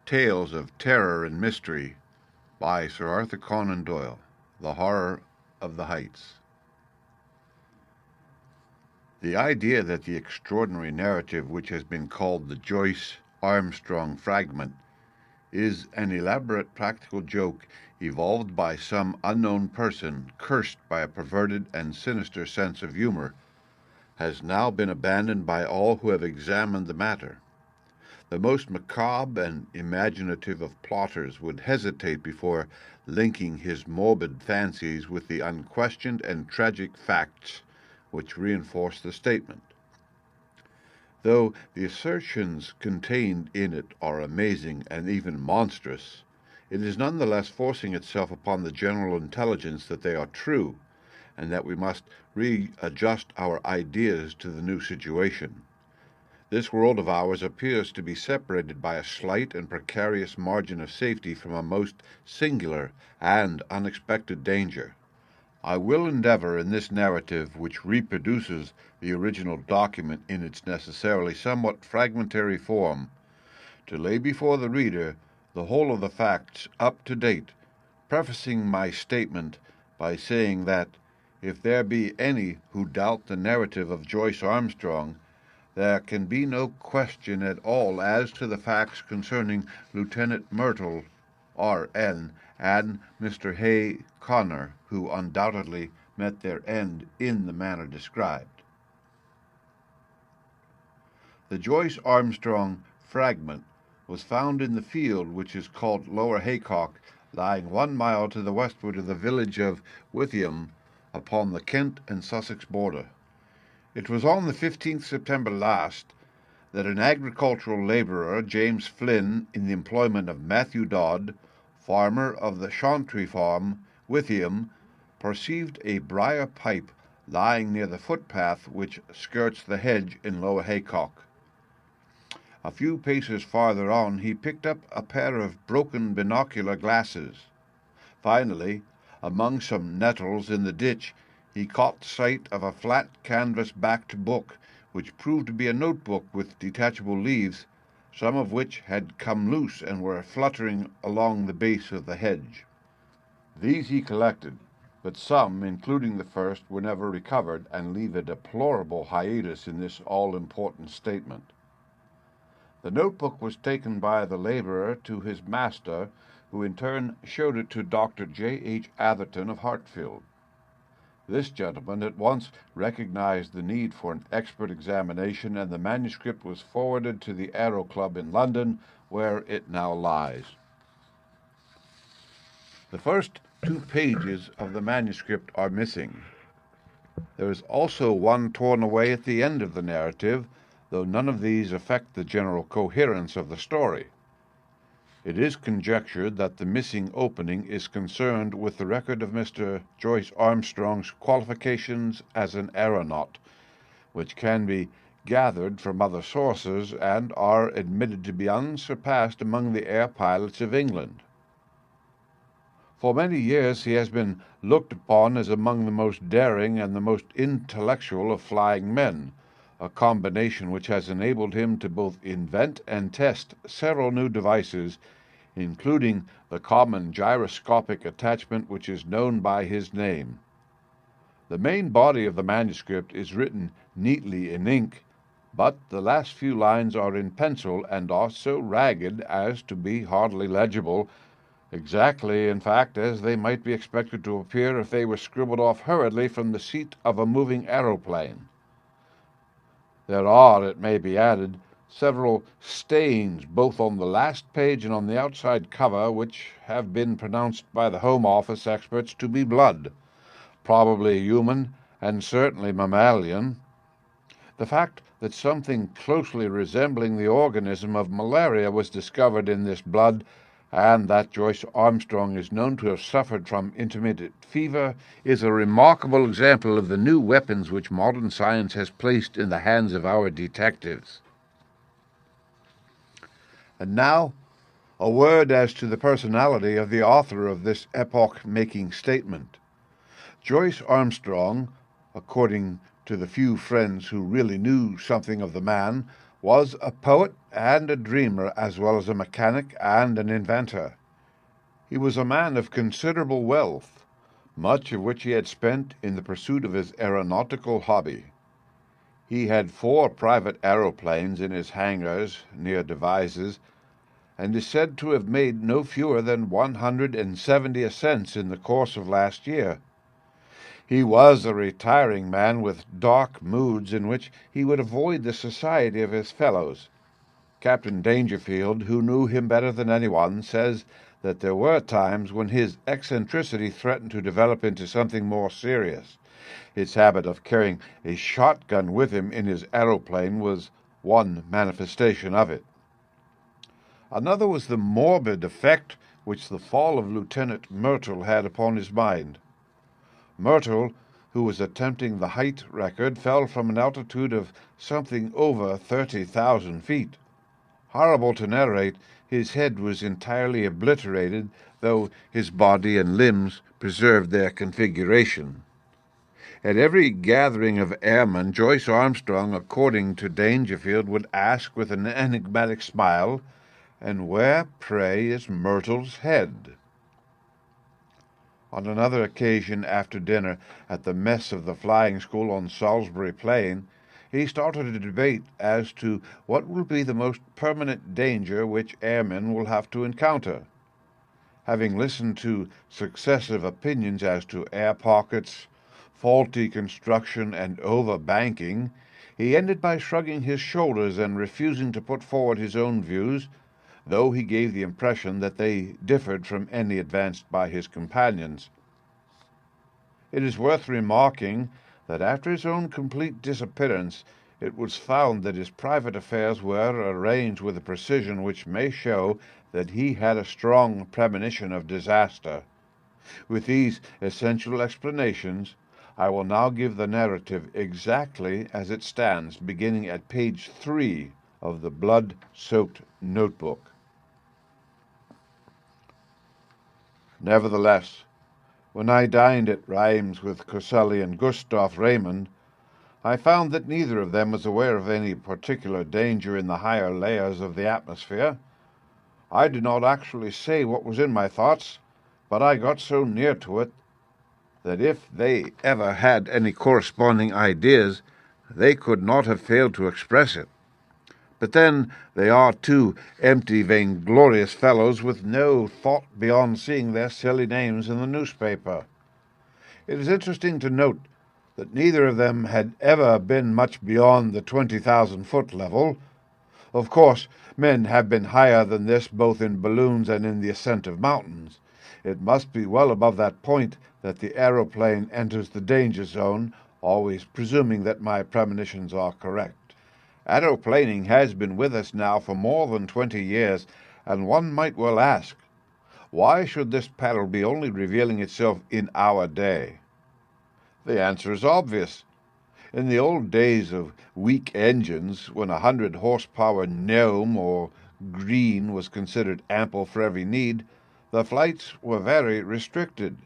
Tales of Terror and Mystery by Sir Arthur Conan Doyle. The Horror of the Heights. The idea that the extraordinary narrative which has been called the Joyce Armstrong fragment is an elaborate practical joke evolved by some unknown person cursed by a perverted and sinister sense of humor has now been abandoned by all who have examined the matter. The most macabre and imaginative of plotters would hesitate before linking his morbid fancies with the unquestioned and tragic facts which reinforce the statement. Though the assertions contained in it are amazing and even monstrous, it is nonetheless forcing itself upon the general intelligence that they are true, and that we must readjust our ideas to the new situation. This world of ours appears to be separated by a slight and precarious margin of safety from a most singular and unexpected danger. I will endeavor in this narrative, which reproduces the original document in its necessarily somewhat fragmentary form, to lay before the reader the whole of the facts up to date, prefacing my statement by saying that, if there be any who doubt the narrative of Joyce Armstrong, there can be no question at all as to the facts concerning Lieutenant Myrtle, R.N., and Mr. Hay Connor, who undoubtedly met their end in the manner described. The Joyce Armstrong fragment was found in the field which is called Lower Haycock, lying 1 mile to the westward of the village of Witham, upon the Kent and Sussex border. It was on the 15th September last that an agricultural labourer, James Flynn, in the employment of Matthew Dodd, farmer of the Chauntry Farm, Witham, perceived a briar pipe lying near the footpath which skirts the hedge in Lower Haycock. A few paces farther on he picked up a pair of broken binocular glasses. Finally, among some nettles in the ditch, he caught sight of a flat canvas-backed book, which proved to be a notebook with detachable leaves, some of which had come loose and were fluttering along the base of the hedge. These he collected, but some, including the first, were never recovered, and leave a deplorable hiatus in this all-important statement. The notebook was taken by the labourer to his master, who in turn showed it to Dr. J. H. Atherton of Hartfield. This gentleman at once recognized the need for an expert examination, and the manuscript was forwarded to the Aero Club in London, where it now lies. The first 2 pages of the manuscript are missing. There is also one torn away at the end of the narrative, though none of these affect the general coherence of the story. It is conjectured that the missing opening is concerned with the record of Mr. Joyce Armstrong's qualifications as an aeronaut, which can be gathered from other sources and are admitted to be unsurpassed among the air pilots of England. For many years he has been looked upon as among the most daring and the most intellectual of flying men, a combination which has enabled him to both invent and test several new devices, including the common gyroscopic attachment which is known by his name. The main body of the manuscript is written neatly in ink, but the last few lines are in pencil and are so ragged as to be hardly legible, exactly, in fact, as they might be expected to appear if they were scribbled off hurriedly from the seat of a moving aeroplane. There are, it may be added, several stains both on the last page and on the outside cover which have been pronounced by the Home Office experts to be blood, probably human and certainly mammalian. The fact that something closely resembling the organism of malaria was discovered in this blood, and that Joyce Armstrong is known to have suffered from intermittent fever, is a remarkable example of the new weapons which modern science has placed in the hands of our detectives. And now, a word as to the personality of the author of this epoch-making statement. Joyce Armstrong, according to the few friends who really knew something of the man, was a poet and a dreamer, as well as a mechanic and an inventor. He was a man of considerable wealth, much of which he had spent in the pursuit of his aeronautical hobby. He had 4 private aeroplanes in his hangars near Devizes, and is said to have made no fewer than 170 ascents in the course of last year. He was a retiring man with dark moods in which he would avoid the society of his fellows. Captain Dangerfield, who knew him better than anyone, says that there were times when his eccentricity threatened to develop into something more serious. His habit of carrying a shotgun with him in his aeroplane was one manifestation of it. Another was the morbid effect which the fall of Lieutenant Myrtle had upon his mind. Myrtle, who was attempting the height record, fell from an altitude of something over 30,000 feet. Horrible to narrate, his head was entirely obliterated, though his body and limbs preserved their configuration. At every gathering of airmen, Joyce Armstrong, according to Dangerfield, would ask with an enigmatic smile, "And where, pray, is Myrtle's head?" On another occasion, after dinner, at the mess of the flying school on Salisbury Plain, he started a debate as to what will be the most permanent danger which airmen will have to encounter. Having listened to successive opinions as to air pockets, faulty construction, and over-banking, he ended by shrugging his shoulders and refusing to put forward his own views, though he gave the impression that they differed from any advanced by his companions. It is worth remarking that after his own complete disappearance, it was found that his private affairs were arranged with a precision which may show that he had a strong premonition of disaster. With these essential explanations, I will now give the narrative exactly as it stands, beginning at page 3 of the blood-soaked notebook. Nevertheless, when I dined at Rheims with Coselli and Gustav Raymond, I found that neither of them was aware of any particular danger in the higher layers of the atmosphere. I did not actually say what was in my thoughts, but I got so near to it that if they ever had any corresponding ideas, they could not have failed to express it. But then they are 2 empty, vainglorious fellows with no thought beyond seeing their silly names in the newspaper. It is interesting to note that neither of them had ever been much beyond the 20,000-foot level. Of course, men have been higher than this both in balloons and in the ascent of mountains. It must be well above that point that the aeroplane enters the danger zone, always presuming that my premonitions are correct. Aeroplaning has been with us now for more than 20 years, and one might well ask, why should this peril be only revealing itself in our day? The answer is obvious. In the old days of weak engines, when 100 horsepower gnome or green was considered ample for every need, the flights were very restricted.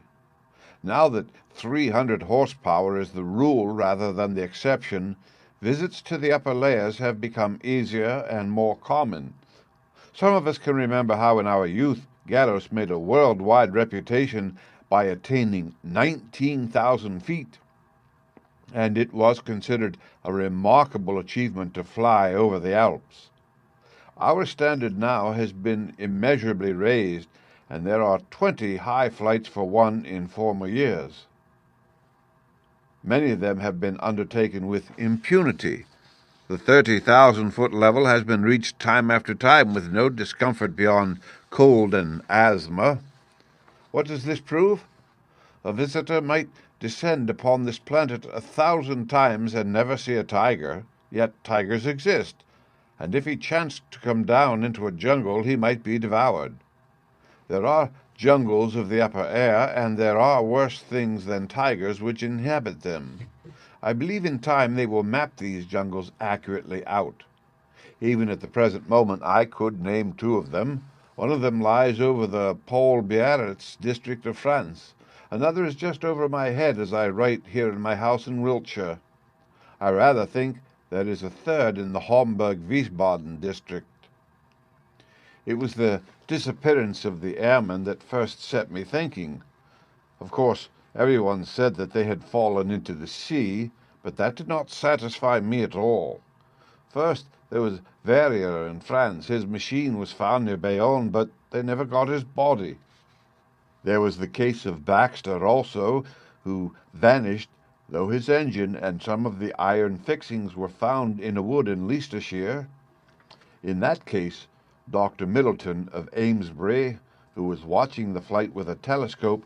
Now that 300 horsepower is the rule rather than the exception, visits to the upper layers have become easier and more common. Some of us can remember how in our youth Galos made a worldwide reputation by attaining 19,000 feet, and it was considered a remarkable achievement to fly over the Alps. Our standard now has been immeasurably raised, and there are 20 high flights for one in former years. Many of them have been undertaken with impunity. The 30,000-foot level has been reached time after time with no discomfort beyond cold and asthma. What does this prove? A visitor might descend upon this planet 1,000 times and never see a tiger, yet tigers exist, and if he chanced to come down into a jungle, he might be devoured. There are jungles of the upper air, and there are worse things than tigers which inhabit them. I believe in time they will map these jungles accurately out. Even at the present moment I could name 2 of them. One of them lies over the Paul Biarritz district of France. Another is just over my head as I write here in my house in Wiltshire. I rather think There is a third in the Homburg-Wiesbaden district. It was the disappearance of the airmen that first set me thinking. Of course, everyone said that they had fallen into the sea, but that did not satisfy me at all. First, there was Verrier in France. His machine was found near Bayonne, but they never got his body. There was the case of Baxter also, who vanished, though his engine and some of the iron fixings were found in a wood in Leicestershire. In that case, Dr. Middleton of Amesbury, who was watching the flight with a telescope,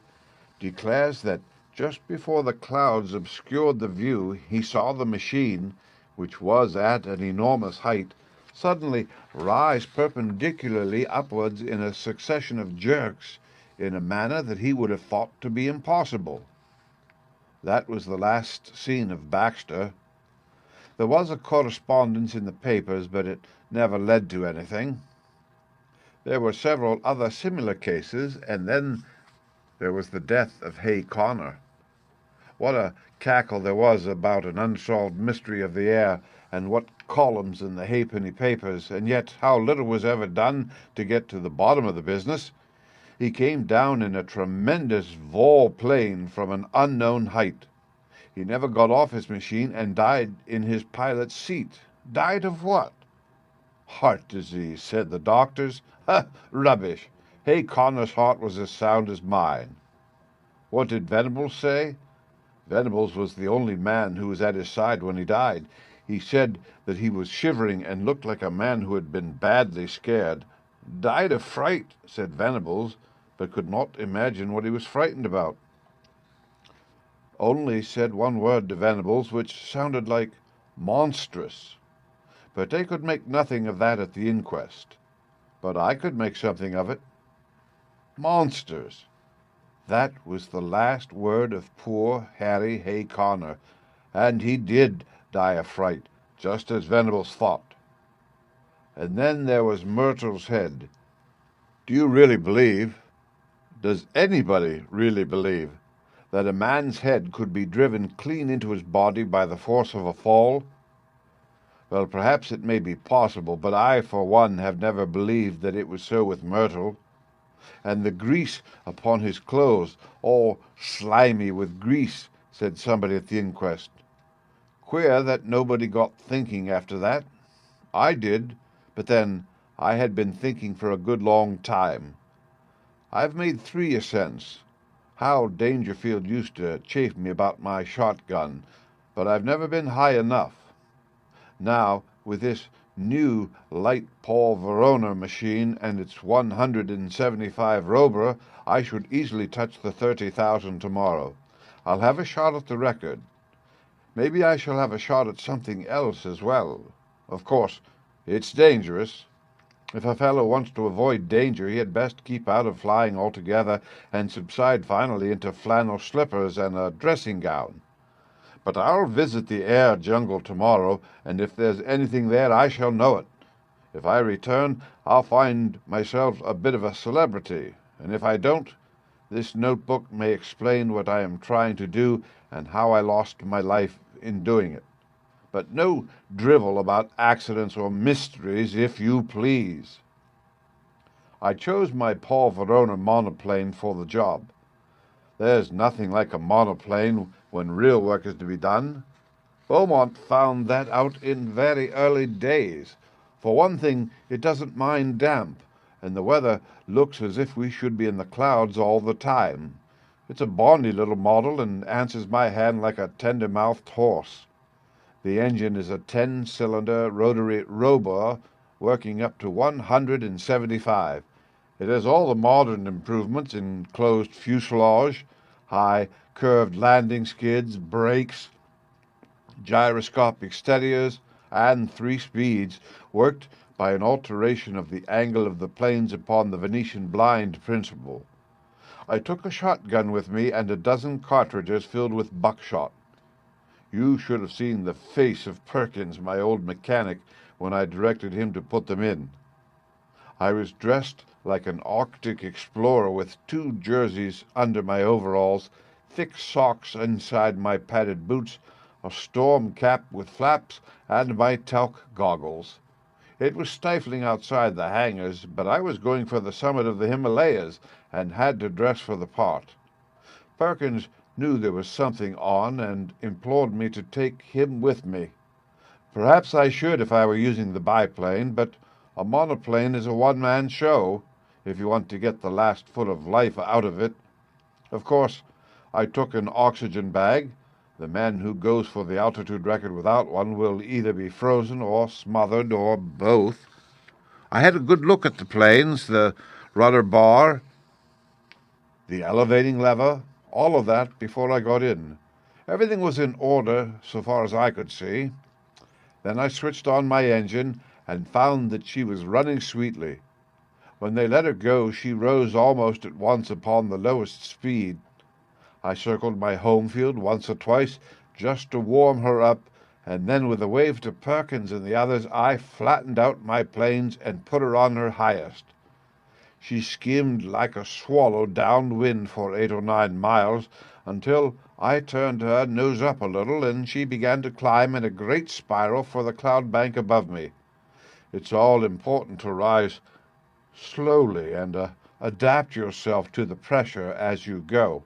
declares that just before the clouds obscured the view, he saw the machine, which was at an enormous height, suddenly rise perpendicularly upwards in a succession of jerks, in a manner that he would have thought to be impossible. That was the last seen of Baxter. There was a correspondence in the papers, but it never led to anything. There were several other similar cases, and then there was the death of Hay Connor. What a cackle there was about an unsolved mystery of the air, and what columns in the halfpenny papers, and yet how little was ever done to get to the bottom of the business. He came down in a tremendous vol-plane from an unknown height. He never got off his machine and died in his pilot's seat. Died of what? Heart disease, said the doctors. Ha! Rubbish. Hay Connor's heart was as sound as mine. What did Venables say? Venables was the only man who was at his side when he died. He said that he was shivering and looked like a man who had been badly scared. Died of fright, said Venables, but could not imagine what he was frightened about. Only said one word to Venables, which sounded like monstrous. But they could make nothing of that at the inquest. But I could make something of it. Monsters. That was the last word of poor Harry Hay Connor, and he did die of fright, just as Venables thought. And then there was Myrtle's head. Do you really believe, does anybody really believe, that a man's head could be driven clean into his body by the force of a fall? Well, perhaps it may be possible, but I, for one, have never believed that it was so with Myrtle. And the grease upon his clothes, all slimy with grease, said somebody at the inquest. Queer that nobody got thinking after that. I did, but then I had been thinking for a good long time. I've made 3 ascents. Hal Dangerfield used to chaff me about my shotgun, but I've never been high enough. Now, with this new light Paul Verona machine and its 175 Robur, I should easily touch the 30,000 tomorrow. I'll have a shot at the record. Maybe I shall have a shot at something else as well. Of course, it's dangerous. If a fellow wants to avoid danger, he had best keep out of flying altogether and subside finally into flannel slippers and a dressing gown. But I'll visit the air jungle tomorrow, and if there's anything there, I shall know it. If I return, I'll find myself a bit of a celebrity, and if I don't, this notebook may explain what I am trying to do and how I lost my life in doing it. But no drivel about accidents or mysteries, if you please. I chose my Paul Verona monoplane for the job. There's nothing like a monoplane when real work is to be done. Beaumont found that out in very early days. For one thing, it doesn't mind damp, and the weather looks as if we should be in the clouds all the time. It's a bonny little model and answers my hand like a tender-mouthed horse. The engine is a 10-cylinder rotary Robur working up to 175. It has all the modern improvements: enclosed fuselage, high curved landing skids, brakes, gyroscopic steadiers, and 3 speeds, worked by an alteration of the angle of the planes upon the Venetian blind principle. I took a shotgun with me and a dozen cartridges filled with buckshot. You should have seen the face of Perkins, my old mechanic, when I directed him to put them in. I was dressed like an Arctic explorer with 2 jerseys under my overalls, thick socks inside my padded boots, a storm cap with flaps, and my talc goggles. It was stifling outside the hangars, but I was going for the summit of the Himalayas and had to dress for the part. Perkins knew there was something on and implored me to take him with me. Perhaps I should if I were using the biplane, but a monoplane is a one-man show if you want to get the last foot of life out of it. Of course, I took an oxygen bag. The man who goes for the altitude record without one will either be frozen or smothered or both. I had a good look at the planes, the rudder bar, the elevating lever, all of that before I got in. Everything was in order so far as I could see. Then I switched on my engine and found that she was running sweetly. When they let her go, she rose almost at once upon the lowest speed. I circled my home field once or twice just to warm her up, and then with a wave to Perkins and the others, I flattened out my planes and put her on her highest. She skimmed like a swallow downwind for 8 or 9 miles, until I turned her nose up a little, and she began to climb in a great spiral for the cloud bank above me. It's all important to rise slowly and adapt yourself to the pressure as you go.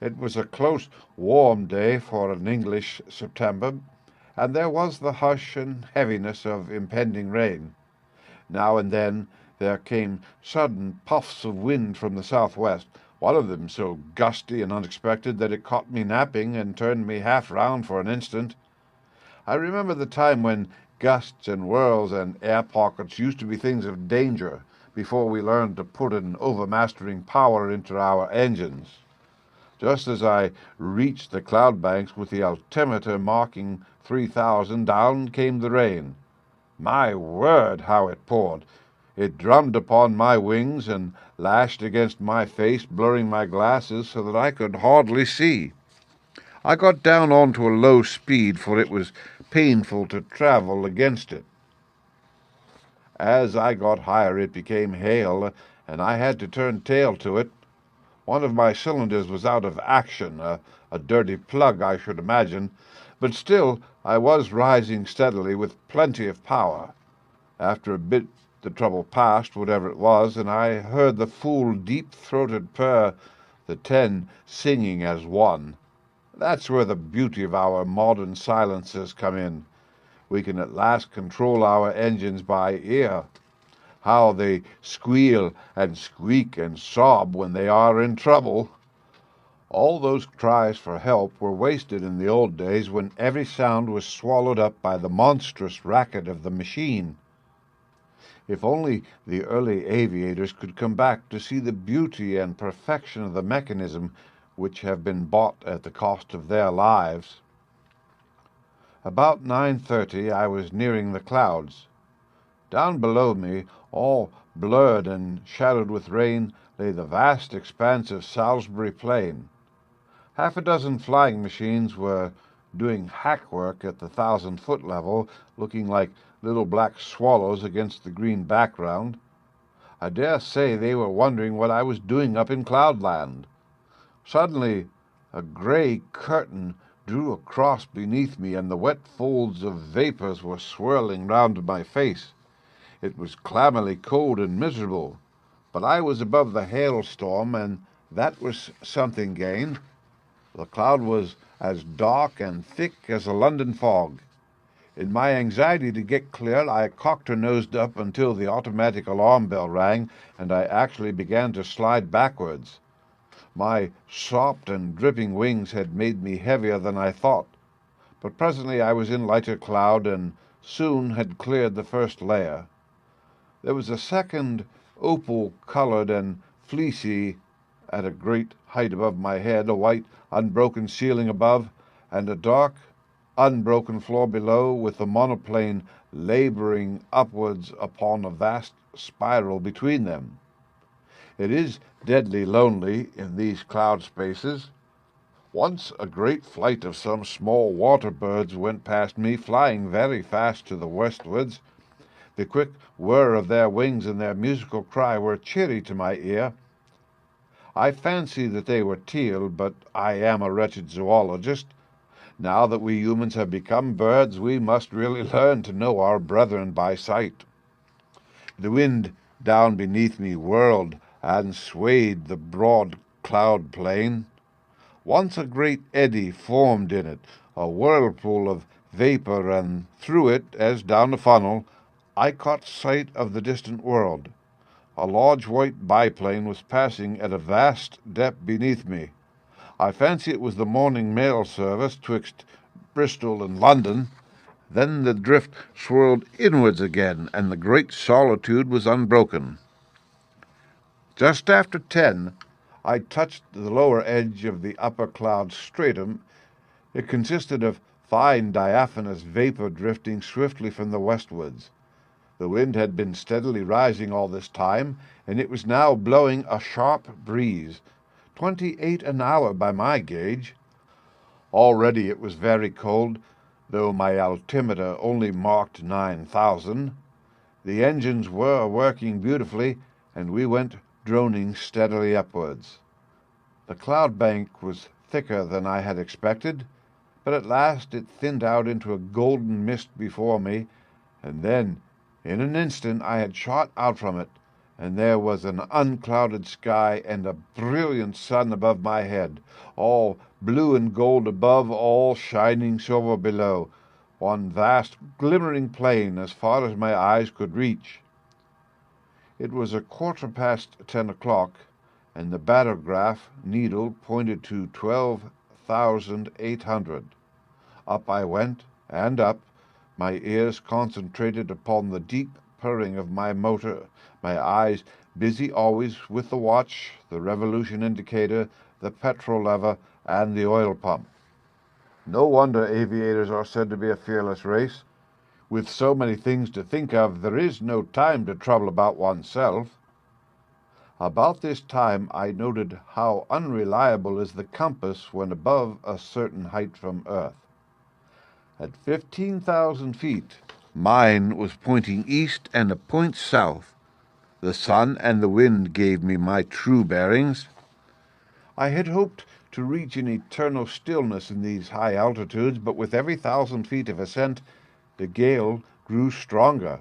It was a close, warm day for an English September, and there was the hush and heaviness of impending rain. Now and then there came sudden puffs of wind from the southwest, one of them so gusty and unexpected that it caught me napping and turned me half round for an instant. I remember the time when gusts and whirls and air pockets used to be things of danger before we learned to put an overmastering power into our engines. Just as I reached the cloud banks with the altimeter marking 3,000, down came the rain. My word, how it poured! It drummed upon my wings and lashed against my face, blurring my glasses so that I could hardly see. I got down onto a low speed, for it was painful to travel against it. As I got higher, it became hail, and I had to turn tail to it. One of my cylinders was out of action, a dirty plug, I should imagine, but still I was rising steadily with plenty of power. After a bit the trouble passed, whatever it was, and I heard the full, deep-throated purr, the 10 singing as one. That's where the beauty of our modern silencers come in. We can at last control our engines by ear. How they squeal and squeak and sob when they are in trouble. All those cries for help were wasted in the old days when every sound was swallowed up by the monstrous racket of the machine. If only the early aviators could come back to see the beauty and perfection of the mechanism which have been bought at the cost of their lives. About 9:30 I was nearing the clouds. Down below me, all blurred and shadowed with rain, lay the vast expanse of Salisbury Plain. Half a dozen flying machines were doing hack work at the 1,000-foot level, looking like little black swallows against the green background. I dare say they were wondering what I was doing up in Cloudland. Suddenly a gray curtain drew across beneath me, and the wet folds of vapors were swirling round my face. It was clammily cold and miserable, but I was above the hailstorm, and that was something gained. The cloud was as dark and thick as a London fog. In my anxiety to get clear, I cocked her nosed up until the automatic alarm bell rang, and I actually began to slide backwards. My sopped and dripping wings had made me heavier than I thought, but presently I was in lighter cloud and soon had cleared the first layer. There was a second, opal-colored and fleecy, at a great height above my head, a white, unbroken ceiling above, and a dark, unbroken floor below, with the monoplane laboring upwards upon a vast spiral between them. It is deadly lonely in these cloud spaces. Once a great flight of some small water birds went past me, flying very fast to the westwards. The quick whir of their wings and their musical cry were cheery to my ear. I fancy that they were teal, but I am a wretched zoologist. Now that we humans have become birds, we must really learn to know our brethren by sight. The wind down beneath me whirled and swayed the broad cloud plain. Once a great eddy formed in it, a whirlpool of vapour, and through it, as down a funnel, I caught sight of the distant world. A large white biplane was passing at a vast depth beneath me. I fancy it was the morning mail service twixt Bristol and London. Then the drift swirled inwards again, and the great solitude was unbroken. Just after 10, I touched the lower edge of the upper cloud stratum. It consisted of fine diaphanous vapour drifting swiftly from the westwards. The wind had been steadily rising all this time, and it was now blowing a sharp breeze, 28 an hour by my gauge. Already it was very cold, though my altimeter only marked 9,000. The engines were working beautifully, and we went droning steadily upwards. The cloud bank was thicker than I had expected, but at last it thinned out into a golden mist before me, and then, in an instant, I had shot out from it, and there was an unclouded sky and a brilliant sun above my head, all blue and gold above, all shining silver below, one vast glimmering plain as far as my eyes could reach. It was 10:15, and the barograph needle pointed to 12,800. Up I went, and up, my ears concentrated upon the deep purring of my motor, my eyes busy always with the watch, the revolution indicator, the petrol lever, and the oil pump. No wonder aviators are said to be a fearless race. With so many things to think of, there is no time to trouble about oneself. About this time I noted how unreliable is the compass when above a certain height from Earth. At 15,000 feet, mine was pointing east and a point south. The sun and the wind gave me my true bearings. I had hoped to reach an eternal stillness in these high altitudes, but with every 1,000 feet of ascent, the gale grew stronger.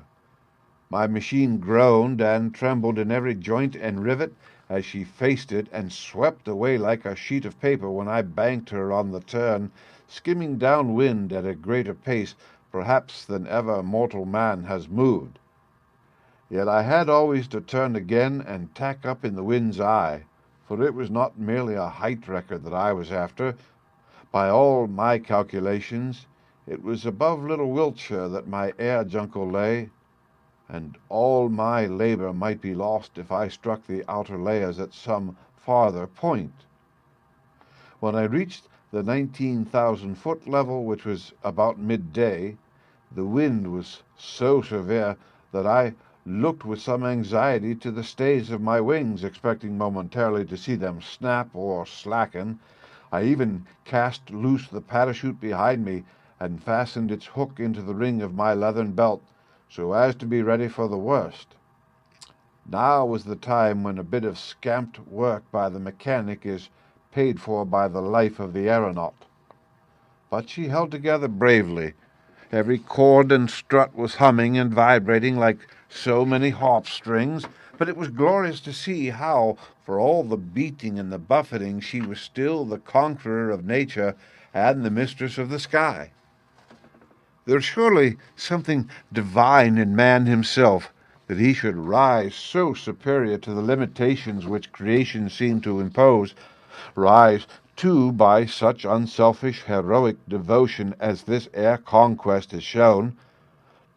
My machine groaned and trembled in every joint and rivet as she faced it and swept away like a sheet of paper when I banked her on the turn, skimming downwind at a greater pace, perhaps, than ever mortal man has moved. Yet I had always to turn again and tack up in the wind's eye, for it was not merely a height record that I was after. By all my calculations, it was above Little Wiltshire that my air jungle lay, and all my labour might be lost if I struck the outer layers at some farther point. When I reached the 19,000-foot level, which was about midday, the wind was so severe that I looked with some anxiety to the stays of my wings, expecting momentarily to see them snap or slacken. I even cast loose the parachute behind me and fastened its hook into the ring of my leathern belt, so as to be ready for the worst. Now was the time when a bit of scamped work by the mechanic is paid for by the life of the aeronaut. But she held together bravely. Every cord and strut was humming and vibrating like so many harp strings, but it was glorious to see how, for all the beating and the buffeting, she was still the conqueror of nature and the mistress of the sky. There's surely something divine in man himself, that he should rise so superior to the limitations which creation seemed to impose, rise, too, by such unselfish, heroic devotion as this air conquest has shown.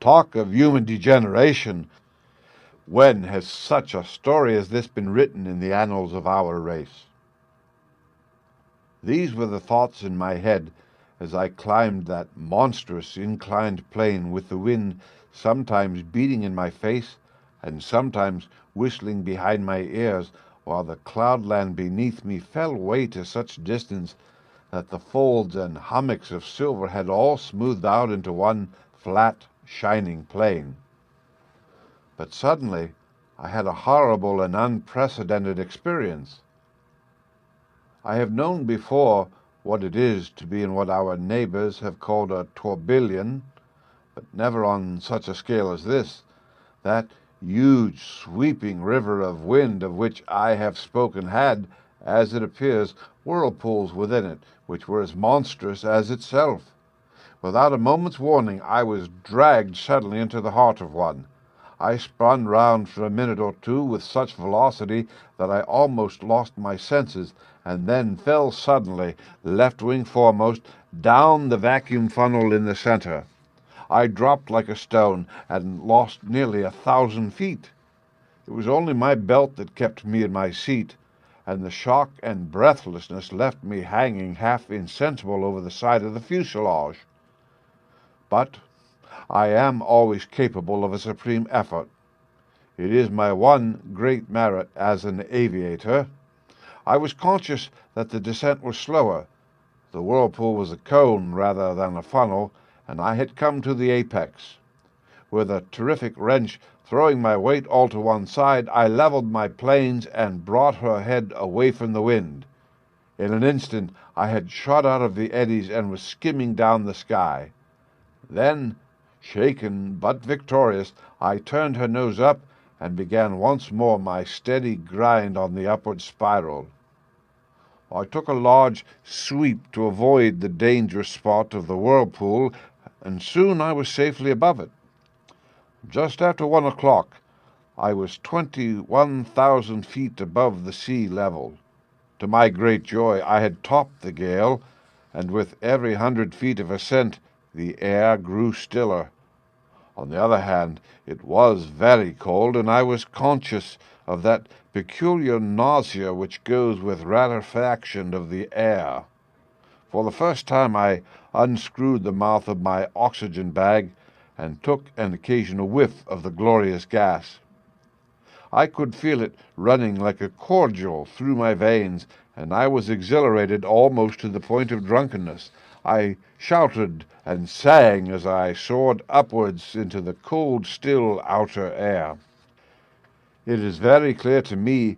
Talk of human degeneration! When has such a story as this been written in the annals of our race? These were the thoughts in my head as I climbed that monstrous inclined plane, with the wind sometimes beating in my face and sometimes whistling behind my ears, while the cloudland beneath me fell away to such distance that the folds and hummocks of silver had all smoothed out into one flat, shining plain. But suddenly I had a horrible and unprecedented experience. I have known before what it is to be in what our neighbors have called a tourbillon, but never on such a scale as this. That huge sweeping river of wind of which I have spoken had, as it appears, whirlpools within it, which were as monstrous as itself. Without a moment's warning, I was dragged suddenly into the heart of one. I spun round for a minute or two with such velocity that I almost lost my senses, and then fell suddenly, left wing foremost, down the vacuum funnel in the center. I dropped like a stone, and lost nearly 1,000 feet. It was only my belt that kept me in my seat, and the shock and breathlessness left me hanging half insensible over the side of the fuselage. But I am always capable of a supreme effort. It is my one great merit as an aviator. I was conscious that the descent was slower. The whirlpool was a cone rather than a funnel, and I had come to the apex. With a terrific wrench, throwing my weight all to one side, I leveled my planes and brought her head away from the wind. In an instant I had shot out of the eddies and was skimming down the sky. Then, shaken but victorious, I turned her nose up and began once more my steady grind on the upward spiral. I took a large sweep to avoid the dangerous spot of the whirlpool, and soon I was safely above it. Just after 1 o'clock, I was 21,000 feet above the sea level. To my great joy, I had topped the gale, and with every 100 feet of ascent, the air grew stiller. On the other hand, it was very cold, and I was conscious of that peculiar nausea which goes with rarefaction of the air. For the first time I unscrewed the mouth of my oxygen bag and took an occasional whiff of the glorious gas. I could feel it running like a cordial through my veins, and I was exhilarated almost to the point of drunkenness. I shouted and sang as I soared upwards into the cold, still outer air. It is very clear to me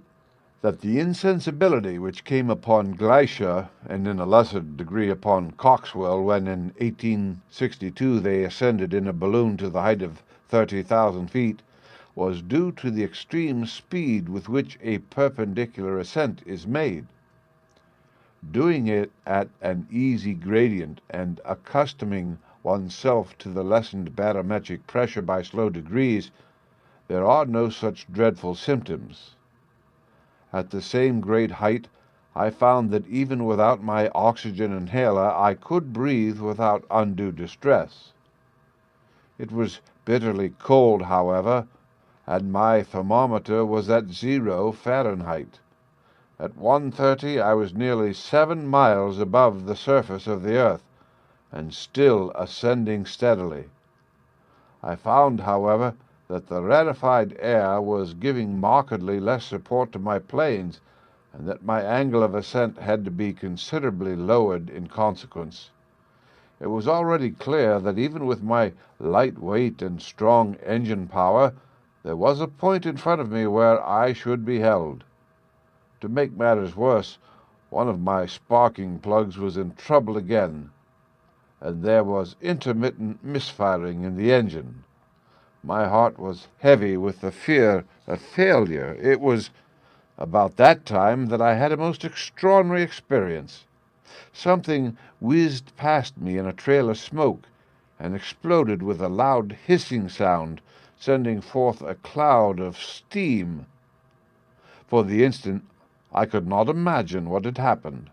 that the insensibility which came upon Glaisher, and in a lesser degree upon Coxwell, when in 1862 they ascended in a balloon to the height of 30,000 feet, was due to the extreme speed with which a perpendicular ascent is made. Doing it at an easy gradient and accustoming oneself to the lessened barometric pressure by slow degrees, there are no such dreadful symptoms. At the same great height, I found that even without my oxygen inhaler, I could breathe without undue distress. It was bitterly cold, however, and my thermometer was at 0 Fahrenheit. At 1:30 I was nearly 7 miles above the surface of the earth, and still ascending steadily. I found, however, that the rarefied air was giving markedly less support to my planes, and that my angle of ascent had to be considerably lowered in consequence. It was already clear that even with my light weight and strong engine power, there was a point in front of me where I should be held. To make matters worse, one of my sparking plugs was in trouble again, and there was intermittent misfiring in the engine. My heart was heavy with the fear of failure. It was about that time that I had a most extraordinary experience. Something whizzed past me in a trail of smoke and exploded with a loud hissing sound, sending forth a cloud of steam. For the instant, I could not imagine what had happened.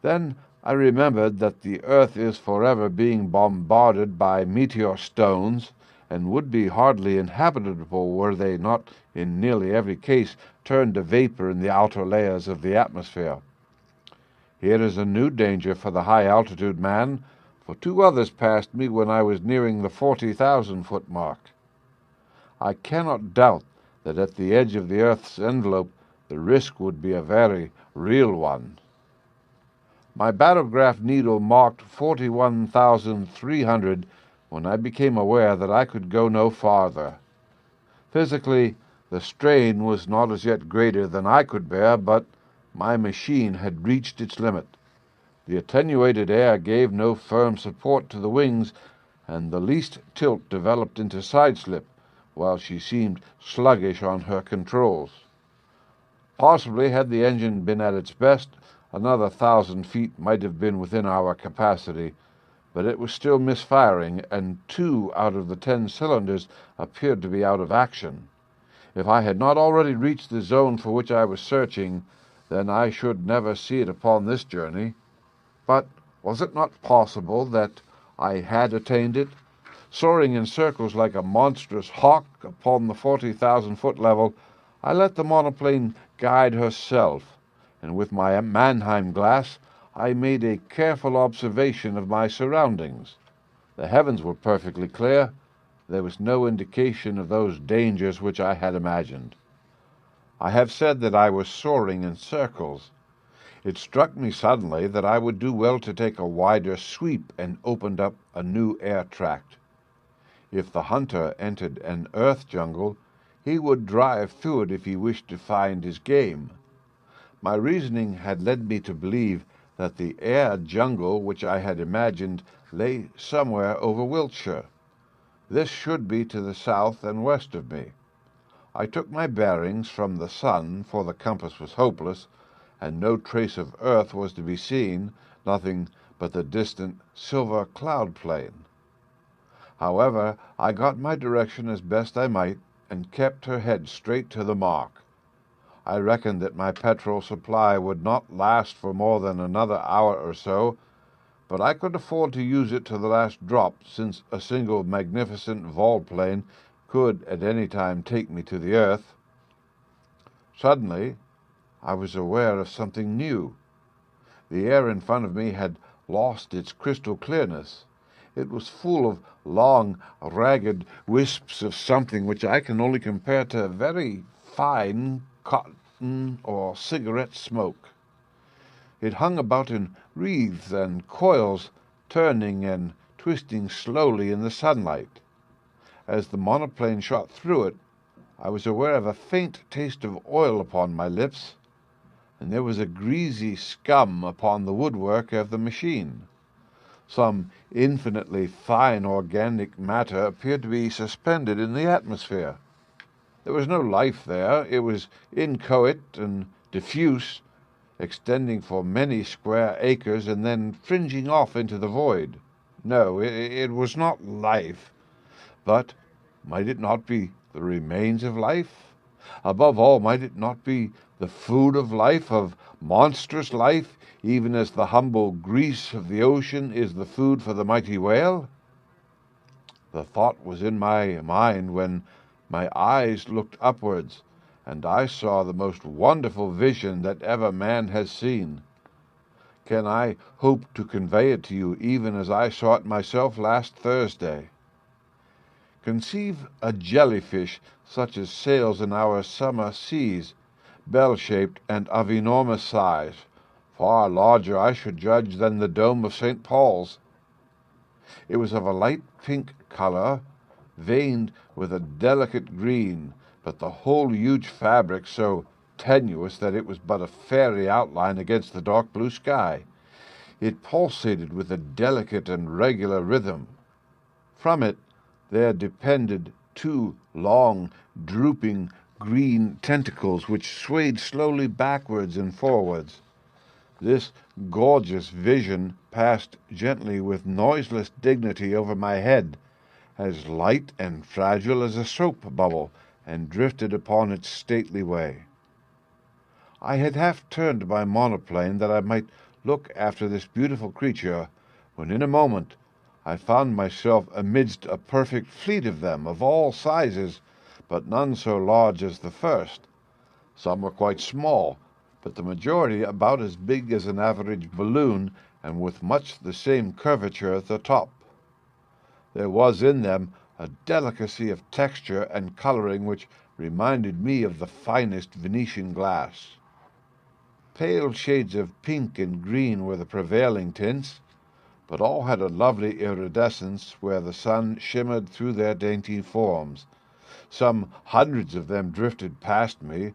Then I remembered that the earth is forever being bombarded by meteor stones, and would be hardly inhabitable were they not, in nearly every case, turned to vapor in the outer layers of the atmosphere. Here is a new danger for the high-altitude man, for 2 others passed me when I was nearing the 40,000-foot mark. I cannot doubt that at the edge of the earth's envelope the risk would be a very real one. My barograph needle marked 41,300 when I became aware that I could go no farther. Physically, the strain was not as yet greater than I could bear, but my machine had reached its limit. The attenuated air gave no firm support to the wings, and the least tilt developed into side-slip, while she seemed sluggish on her controls. Possibly, had the engine been at its best, another 1,000 feet might have been within our capacity, but it was still misfiring, and 2 out of the 10 cylinders appeared to be out of action. If I had not already reached the zone for which I was searching, then I should never see it upon this journey. But was it not possible that I had attained it? Soaring in circles like a monstrous hawk upon the 40,000-foot level, I let the monoplane guide herself, and with my Mannheim glass I made a careful observation of my surroundings. The heavens were perfectly clear. There was no indication of those dangers which I had imagined. I have said that I was soaring in circles. It struck me suddenly that I would do well to take a wider sweep and open up a new air tract. If the hunter entered an earth jungle, he would drive through it if he wished to find his game. My reasoning had led me to believe that the air jungle which I had imagined lay somewhere over Wiltshire. This should be to the south and west of me. I took my bearings from the sun, for the compass was hopeless, and no trace of earth was to be seen, nothing but the distant silver cloud plain. However, I got my direction as best I might, and kept her head straight to the mark. I reckoned that my petrol supply would not last for more than another hour or so, but I could afford to use it to the last drop, since a single magnificent volplane could at any time take me to the earth. Suddenly, I was aware of something new. The air in front of me had lost its crystal clearness. It was full of long, ragged wisps of something which I can only compare to very fine cotton or cigarette smoke. It hung about in wreaths and coils, turning and twisting slowly in the sunlight. As the monoplane shot through it, I was aware of a faint taste of oil upon my lips, and there was a greasy scum upon the woodwork of the machine. Some infinitely fine organic matter appeared to be suspended in the atmosphere. There was no life there. It was inchoate and diffuse, extending for many square acres and then fringing off into the void. No, it was not life. But might it not be the remains of life? Above all, might it not be the food of life, of monstrous life, even as the humble grease of the ocean is the food for the mighty whale? The thought was in my mind when my eyes looked upwards, and I saw the most wonderful vision that ever man has seen. Can I hope to convey it to you even as I saw it myself last Thursday? Conceive a jellyfish such as sails in our summer seas, bell-shaped and of enormous size, far larger, I should judge, than the dome of St. Paul's. It was of a light pink color, veined with a delicate green, but the whole huge fabric so tenuous that it was but a fairy outline against the dark blue sky. It pulsated with a delicate and regular rhythm. From it there depended 2 long, drooping, green tentacles which swayed slowly backwards and forwards. This gorgeous vision passed gently with noiseless dignity over my head, as light and fragile as a soap bubble, and drifted upon its stately way. I had half turned my monoplane that I might look after this beautiful creature, when in a moment I found myself amidst a perfect fleet of them, of all sizes, but none so large as the first. Some were quite small, but the majority about as big as an average balloon, and with much the same curvature at the top. There was in them a delicacy of texture and coloring which reminded me of the finest Venetian glass. Pale shades of pink and green were the prevailing tints, but all had a lovely iridescence where the sun shimmered through their dainty forms. Some hundreds of them drifted past me,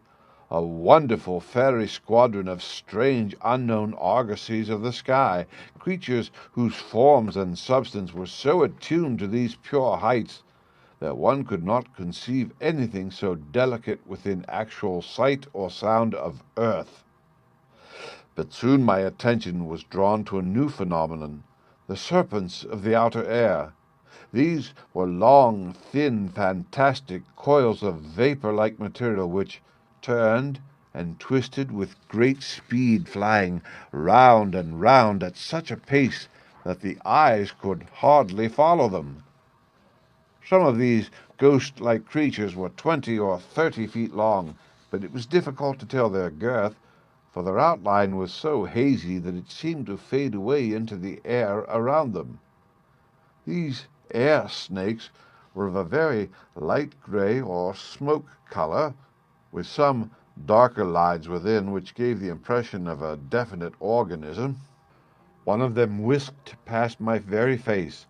a wonderful fairy squadron of strange unknown argosies of the sky, creatures whose forms and substance were so attuned to these pure heights that one could not conceive anything so delicate within actual sight or sound of earth. But soon my attention was drawn to a new phenomenon, the serpents of the outer air. These were long, thin, fantastic coils of vapor-like material which turned and twisted with great speed, flying round and round at such a pace that the eyes could hardly follow them. Some of these ghost-like creatures were 20 or 30 feet long, but it was difficult to tell their girth, for their outline was so hazy that it seemed to fade away into the air around them. These air snakes were of a very light gray or smoke color, with some darker lines within which gave the impression of a definite organism. One of them whisked past my very face,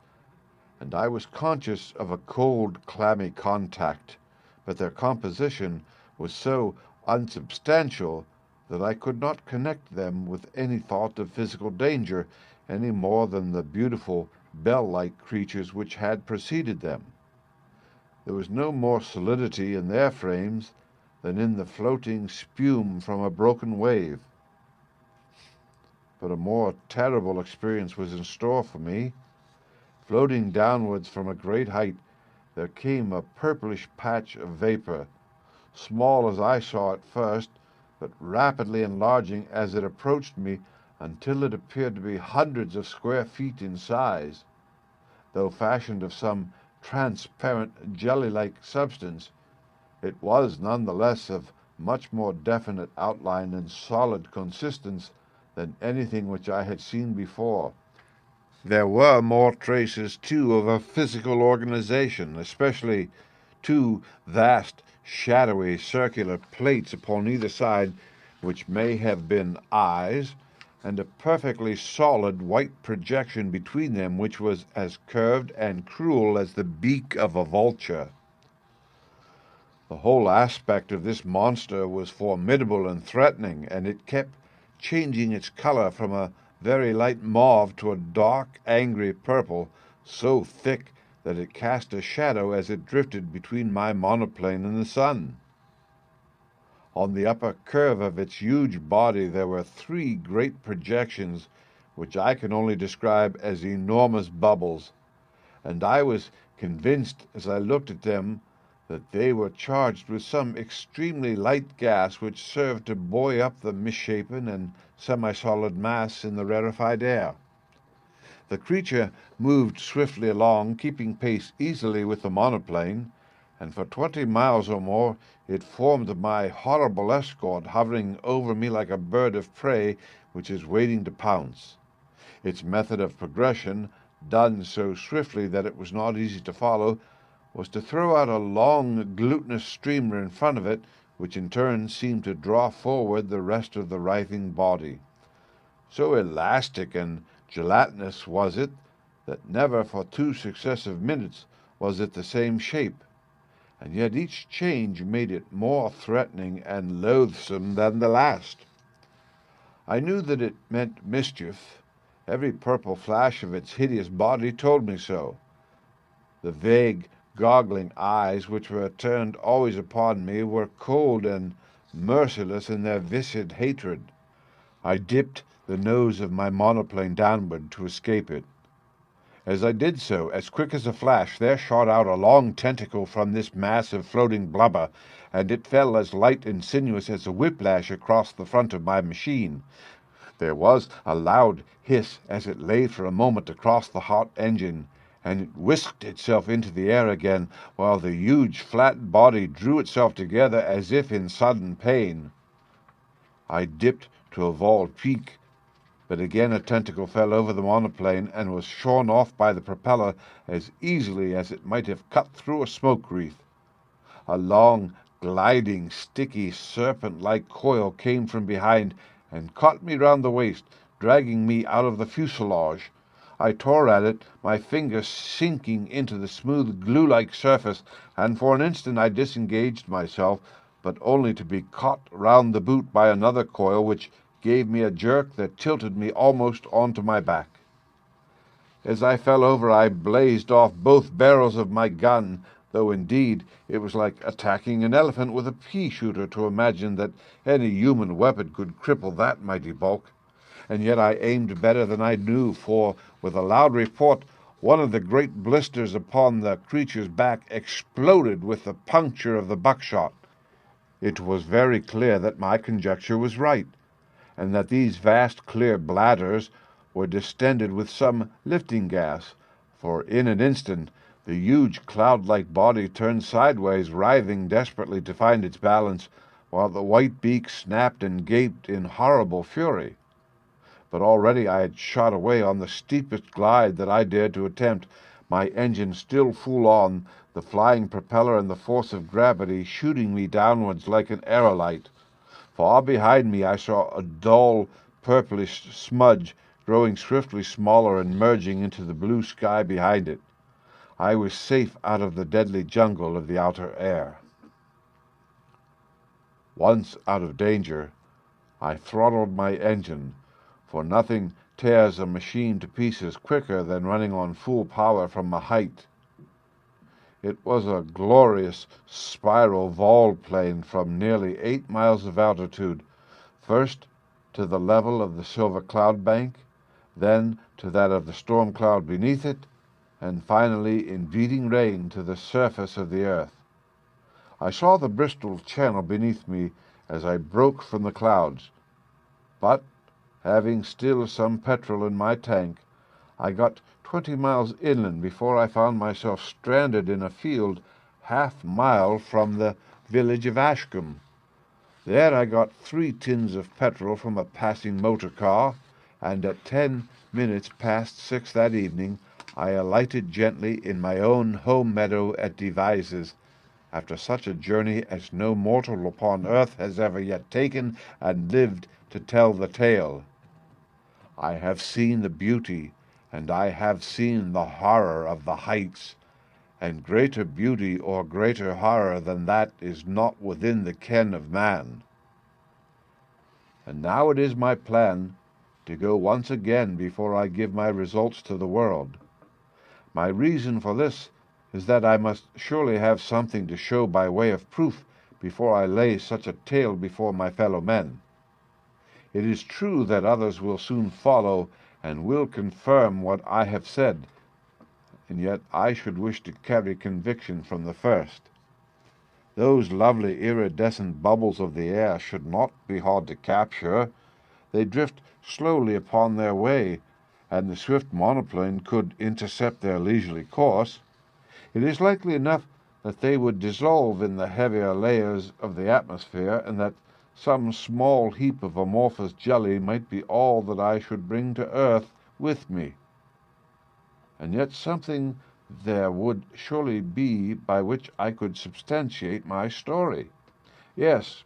and I was conscious of a cold, clammy contact, but their composition was so unsubstantial that I could not connect them with any thought of physical danger any more than the beautiful bell-like creatures which had preceded them. There was no more solidity in their frames than in the floating spume from a broken wave. But a more terrible experience was in store for me. Floating downwards from a great height, there came a purplish patch of vapor, small as I saw at first, but rapidly enlarging as it approached me until it appeared to be hundreds of square feet in size. Though fashioned of some transparent jelly-like substance, it was none the less of much more definite outline and solid consistence than anything which I had seen before. There were more traces, too, of a physical organization, especially two vast, shadowy, circular plates upon either side, which may have been eyes, and a perfectly solid white projection between them, which was as curved and cruel as the beak of a vulture. The whole aspect of this monster was formidable and threatening, and it kept changing its color from a very light mauve to a dark, angry purple, so thick that it cast a shadow as it drifted between my monoplane and the sun. On the upper curve of its huge body there were three great projections, which I can only describe as enormous bubbles, and I was convinced as I looked at them that they were charged with some extremely light gas which served to buoy up the misshapen and semi-solid mass in the rarefied air. The creature moved swiftly along, keeping pace easily with the monoplane, and for 20 miles or more it formed my horrible escort, hovering over me like a bird of prey which is waiting to pounce. Its method of progression, done so swiftly that it was not easy to follow, was to throw out a long glutinous streamer in front of it, which in turn seemed to draw forward the rest of the writhing body. So elastic and gelatinous was it that never for 2 successive minutes was it the same shape, and yet each change made it more threatening and loathsome than the last. I knew that it meant mischief. Every purple flash of its hideous body told me so. The vague, goggling eyes, which were turned always upon me, were cold and merciless in their viscid hatred. I dipped the nose of my monoplane downward to escape it. As I did so, as quick as a flash, there shot out a long tentacle from this mass of floating blubber, and it fell as light and sinuous as a whiplash across the front of my machine. There was a loud hiss as it lay for a moment across the hot engine, and it whisked itself into the air again, while the huge flat body drew itself together as if in sudden pain. I dipped to a vault peak, but again a tentacle fell over the monoplane and was shorn off by the propeller as easily as it might have cut through a smoke wreath. A long, gliding, sticky, serpent-like coil came from behind and caught me round the waist, dragging me out of the fuselage. I tore at it, my fingers sinking into the smooth glue-like surface, and for an instant I disengaged myself, but only to be caught round the boot by another coil, which gave me a jerk that tilted me almost onto my back. As I fell over, I blazed off both barrels of my gun, though indeed it was like attacking an elephant with a pea-shooter to imagine that any human weapon could cripple that mighty bulk. And yet I aimed better than I knew, for with a loud report one of the great blisters upon the creature's back exploded with the puncture of the buckshot. It was very clear that my conjecture was right, and that these vast clear bladders were distended with some lifting gas, for in an instant the huge cloud-like body turned sideways, writhing desperately to find its balance, while the white beak snapped and gaped in horrible fury. But already I had shot away on the steepest glide that I dared to attempt, my engine still full on, the flying propeller and the force of gravity shooting me downwards like an aerolite. Far behind me I saw a dull, purplish smudge growing swiftly smaller and merging into the blue sky behind it. I was safe out of the deadly jungle of the outer air. Once out of danger, I throttled my engine, for nothing tears a machine to pieces quicker than running on full power from a height. It was a glorious spiral volplane from nearly 8 miles of altitude, first to the level of the silver cloud bank, then to that of the storm cloud beneath it, and finally in beating rain to the surface of the earth. I saw the Bristol Channel beneath me as I broke from the clouds, but, having still some petrol in my tank, I got 20 miles inland before I found myself stranded in a field half-mile from the village of Ashcombe. There I got 3 tins of petrol from a passing motor car, and at 10 minutes past 6 that evening I alighted gently in my own home meadow at Devizes, after such a journey as no mortal upon earth has ever yet taken and lived to tell the tale. I have seen the beauty, and I have seen the horror of the heights, and greater beauty or greater horror than that is not within the ken of man. And now it is my plan to go once again before I give my results to the world. My reason for this is that I must surely have something to show by way of proof before I lay such a tale before my fellow men. It is true that others will soon follow and will confirm what I have said, and yet I should wish to carry conviction from the first. Those lovely iridescent bubbles of the air should not be hard to capture. They drift slowly upon their way, and the swift monoplane could intercept their leisurely course. It is likely enough that they would dissolve in the heavier layers of the atmosphere, and that some small heap of amorphous jelly might be all that I should bring to earth with me. And yet something there would surely be by which I could substantiate my story. Yes,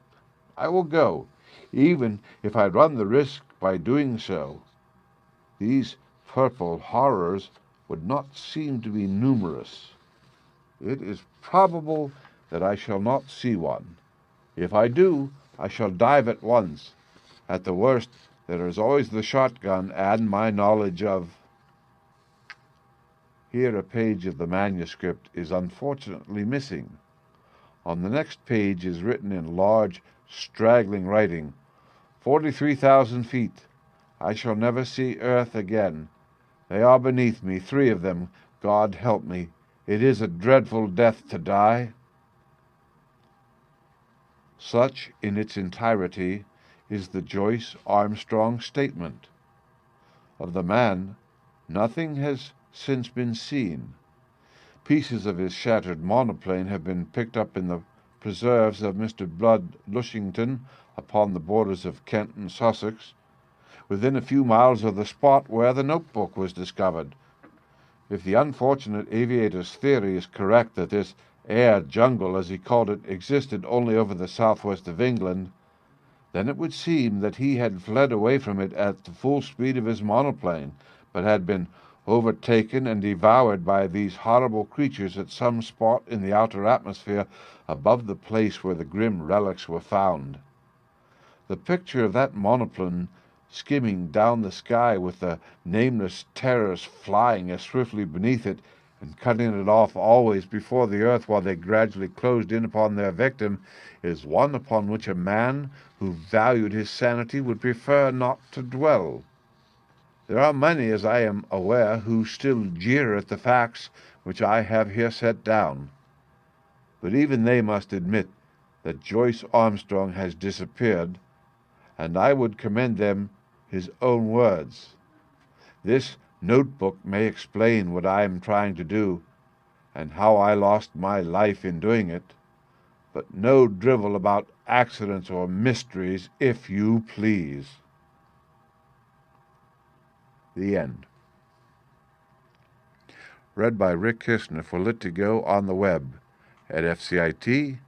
I will go, even if I run the risk by doing so. These purple horrors would not seem to be numerous. It is probable that I shall not see one. If I do, I shall dive at once. At the worst, there is always the shotgun and my knowledge of... Here a page of the manuscript is unfortunately missing. On the next page is written in large, straggling writing, 43,000 feet. I shall never see earth again. They are beneath me, 3 of them. God help me. It is a dreadful death to die. Such, in its entirety, is the Joyce Armstrong statement. Of the man, nothing has since been seen. Pieces of his shattered monoplane have been picked up in the preserves of Mr. Blood Lushington upon the borders of Kent and Sussex, within a few miles of the spot where the notebook was discovered. If the unfortunate aviator's theory is correct that this air jungle, as he called it, existed only over the southwest of England, then it would seem that he had fled away from it at the full speed of his monoplane, but had been overtaken and devoured by these horrible creatures at some spot in the outer atmosphere above the place where the grim relics were found. The picture of that monoplane skimming down the sky with the nameless terrors flying as swiftly beneath it and cutting it off always before the earth while they gradually closed in upon their victim is one upon which a man who valued his sanity would prefer not to dwell. There are many, as I am aware, who still jeer at the facts which I have here set down, but even they must admit that Joyce Armstrong has disappeared, and I would commend them his own words. This notebook may explain what I am trying to do, and how I lost my life in doing it, but no drivel about accidents or mysteries, if you please. The end. Read by Rick Kistner for Lit2Go on the web at fcit.usf.edu.